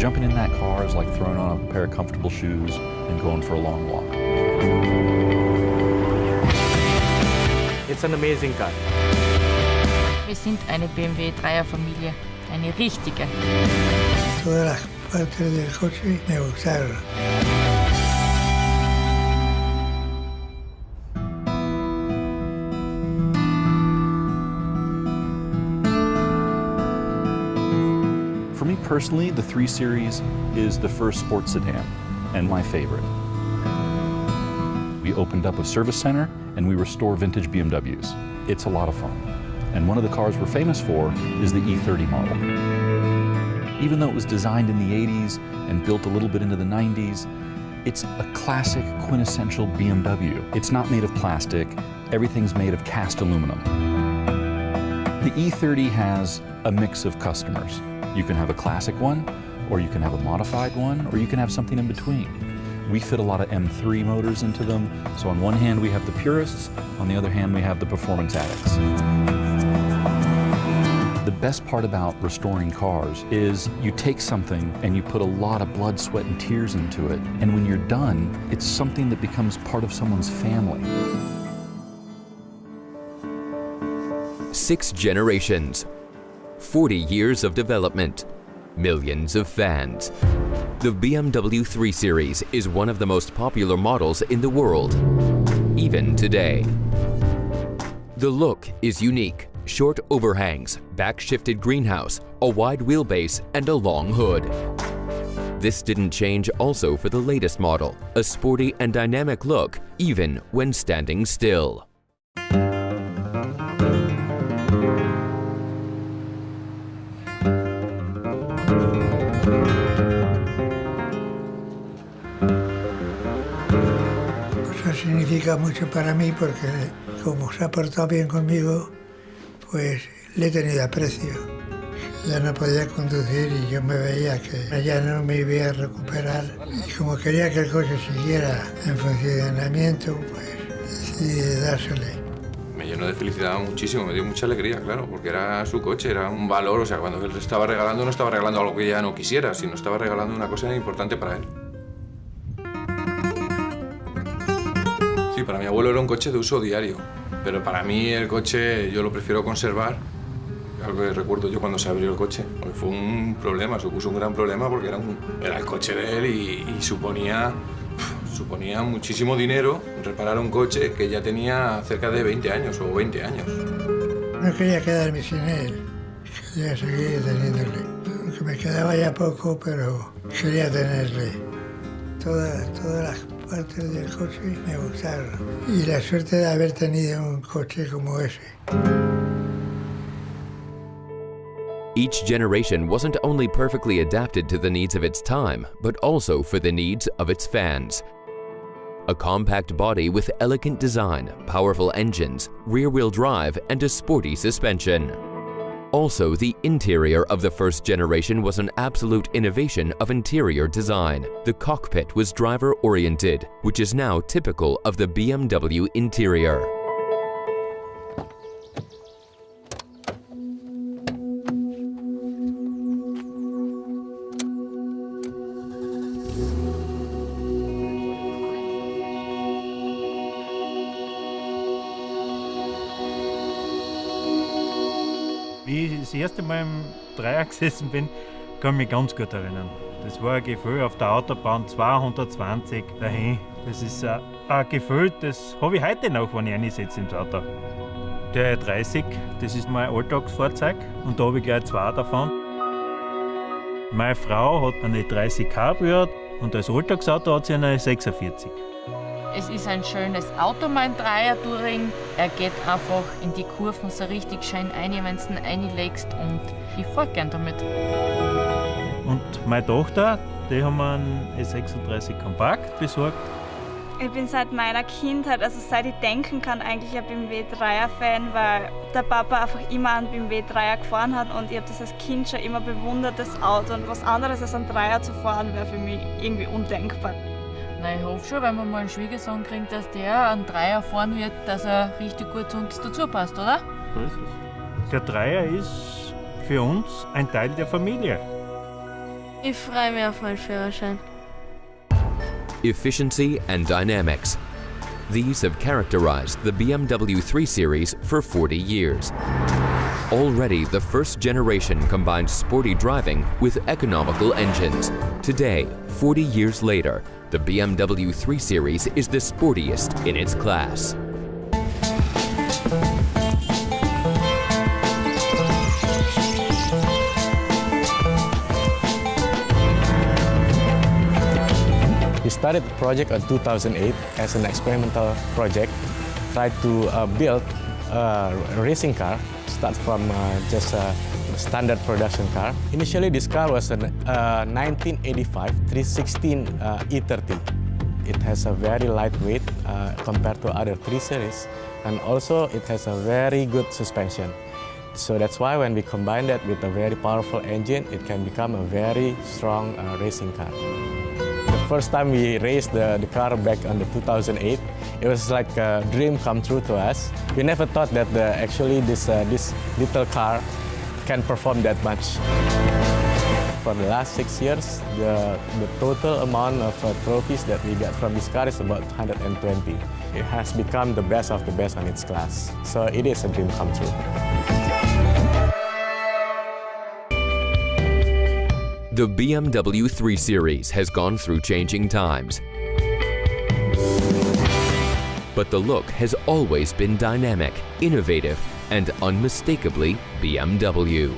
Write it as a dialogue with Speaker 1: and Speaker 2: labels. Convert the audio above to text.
Speaker 1: Jumping in that car is like throwing on a pair of comfortable shoes and going for a long walk.
Speaker 2: It's an amazing car.
Speaker 3: Wir sind eine BMW Dreierfamilie, eine richtige.
Speaker 4: Todas las partes del coche me gustaron.
Speaker 1: For me personally, the 3 Series is the first sports sedan and my favorite. We opened up a service center and we restore vintage BMWs. It's a lot of fun. And one of the cars we're famous for is the E30 model. Even though it was designed in the 80s and built a little bit into the 90s, it's a classic quintessential BMW. It's not made of plastic, everything's made of cast aluminum. The E30 has a mix of customers. You can have a classic one, or you can have a modified one, or you can have something in between. We fit a lot of M3 motors into them, so on one hand we have the purists, on the other hand we have the performance addicts. The best part about restoring cars is you take something and you put a lot of blood, sweat, and tears into it, and when you're done, it's something that becomes part of someone's family.
Speaker 5: 6 generations, 40 years of development, millions of fans. The BMW 3 Series is one of the most popular models in the world, even today. The look is unique. Short overhangs, back-shifted greenhouse, a wide wheelbase, and a long hood. This didn't change also for the latest model, a sporty and dynamic look, even when standing still.
Speaker 4: Eso significa mucho para mí porque como se ha portado bien conmigo, pues le he tenido aprecio. Ya no podía conducir y yo me veía que ya no me iba a recuperar. Y como quería que el coche siguiera en funcionamiento, pues decidí dársele.
Speaker 6: Me llenó de felicidad muchísimo, me dio mucha alegría, claro, porque era su coche, era un valor, o sea, cuando él estaba regalando no estaba regalando algo que ya no quisiera, sino estaba regalando una cosa importante para él. Sí, para mi abuelo era un coche de uso diario, pero para mí el coche yo lo prefiero conservar. Algo que recuerdo yo cuando se abrió el coche, porque fue un problema, supuso un gran problema porque era el coche de él y suponía muchísimo dinero reparar un coche que ya tenía cerca de 20 años o 20 años.
Speaker 4: No quería quedarme sin él, quería seguir teniéndole. Aunque me quedaba ya poco, pero quería tenerle. Todas las partes del coche me gustaron. Y la suerte de haber tenido un coche como ese.
Speaker 5: Each generation wasn't only perfectly adapted to the needs of its time, but also for the needs of its fans. A compact body with elegant design, powerful engines, rear-wheel drive, and a sporty suspension. Also, the interior of the first generation was an absolute innovation of interior design. The cockpit was driver-oriented, which is now typical of the BMW interior.
Speaker 7: Wie ich das erste Mal im Dreier gesessen bin, kann ich mich ganz gut erinnern. Das war ein Gefühl auf der Autobahn 220 dahin. Das ist ein Gefühl, das habe ich heute noch, wenn ich reinsetze ins Auto. Der E30, das ist mein Alltagsfahrzeug und da habe ich gleich 2 davon. Meine Frau hat eine E30 Cabrio und als Alltagsauto hat sie eine 46.
Speaker 3: Es ist ein schönes Auto, mein Dreier-Touring. Er geht einfach in die Kurven so richtig schön ein, wenn du ihn reinlegst und ich fahre gern damit.
Speaker 7: Und meine Tochter, die haben einen E36 Kompakt besorgt.
Speaker 8: Ich bin seit meiner Kindheit, also seit ich denken kann, eigentlich ein BMW Dreier-Fan, weil der Papa einfach immer einen BMW Dreier gefahren hat und ich habe das als Kind schon immer bewundert, das Auto. Und was anderes als einen Dreier zu fahren, wäre für mich irgendwie undenkbar.
Speaker 3: Na, ich hoffe schon, wenn wir mal einen Schwiegersohn kriegen, dass der einen Dreier fahren wird, dass er richtig gut zu uns dazu passt, oder?
Speaker 7: So ist es. Der Dreier ist für uns ein Teil der Familie.
Speaker 9: Ich freue mich auf meinen Führerschein.
Speaker 5: Efficiency and dynamics. These have characterized the BMW 3 Series for 40 years. Already, the first generation combined sporty driving with economical engines. Today, 40 years later, the BMW 3 Series is the sportiest in its class.
Speaker 10: We started the project in 2008 as an experimental project, tried to build a racing car, start from just a standard production car. Initially, this car was a 1985 316 E30. It has a very lightweight compared to other 3 Series, and also it has a very good suspension. So that's why when we combine that with a very powerful engine, it can become a very strong racing car. The first time we raced the car back in 2008, it was like a dream come true to us. We never thought that actually this little car can perform that much. For the last 6 years, the total amount of trophies that we get from this car is about 120. It has become the best of the best on its class. So it is a dream come true.
Speaker 5: The BMW 3 Series has gone through changing times. But the look has always been dynamic, innovative, and unmistakably BMW.